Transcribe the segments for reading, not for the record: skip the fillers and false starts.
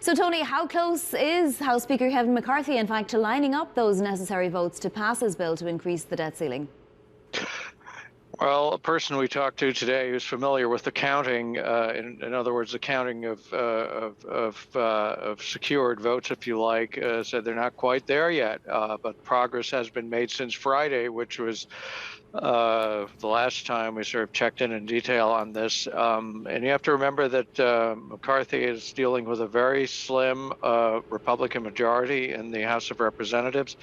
So, Tony, how close is House Speaker Kevin McCarthy, in fact, to lining up those necessary votes to pass his bill to increase the debt ceiling? Well, a person we talked to today who's familiar with the counting, in other words, the counting of secured votes, if you like, said they're not quite there yet, but progress has been made since Friday, which was the last time we sort of checked in detail on this. And you have to remember that McCarthy is dealing with a very slim Republican majority in the House of Representatives,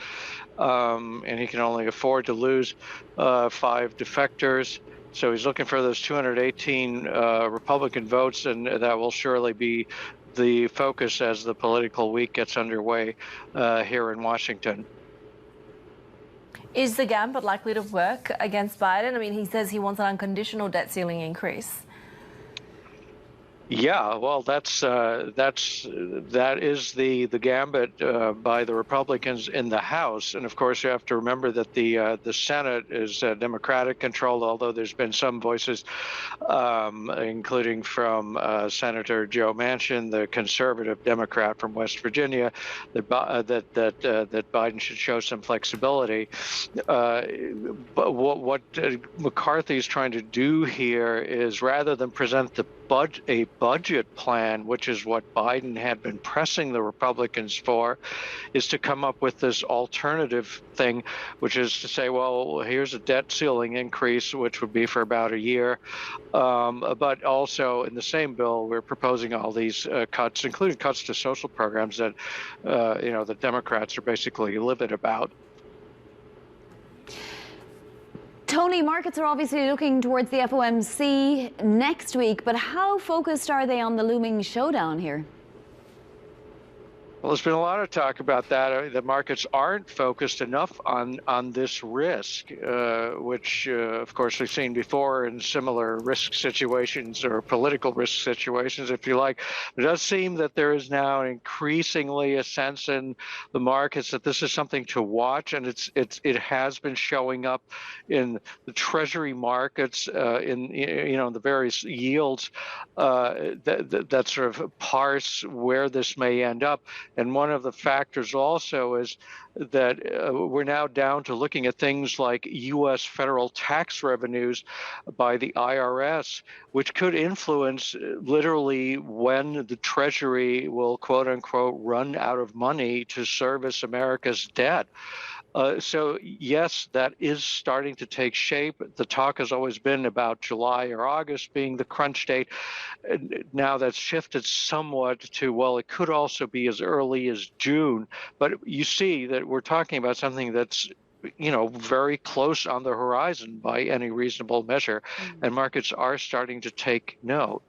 and he can only afford to lose 5 defectors. So he's looking for those 218 Republican votes, and that will surely be the focus as the political week gets underway here in Washington. Is the Gambit likely to work against Biden? I mean, he says he wants an unconditional debt ceiling increase. Yeah, well, that is the gambit by the Republicans in the House, and of course you have to remember that the Senate is Democratic controlled. Although there's been some voices, including from Senator Joe Manchin, the conservative Democrat from West Virginia, that Biden should show some flexibility. But what McCarthy is trying to do here is, rather than present a budget plan, which is what Biden had been pressing the Republicans for, is to come up with this alternative thing, which is to say, well, here's a debt ceiling increase, which would be for about a year. But also in the same bill, we're proposing all these cuts, including cuts to social programs that, the Democrats are basically livid about. Tony, markets are obviously looking towards the FOMC next week, but how focused are they on the looming showdown here? Well, there's been a lot of talk about that. The markets aren't focused enough on this risk, which, of course, we've seen before in similar risk situations or political risk situations, if you like. It does seem that there is now increasingly a sense in the markets that this is something to watch, and it has been showing up in the Treasury markets, in the various yields that sort of parse where this may end up. And one of the factors also is that we're now down to looking at things like U.S. federal tax revenues by the IRS, which could influence literally when the Treasury will, quote unquote, run out of money to service America's debt. So, yes, that is starting to take shape. The talk has always been about July or August being the crunch date. Now that's shifted somewhat to, well, it could also be as early as June. But you see that we're talking about something that's very close on the horizon by any reasonable measure, and markets are starting to take note.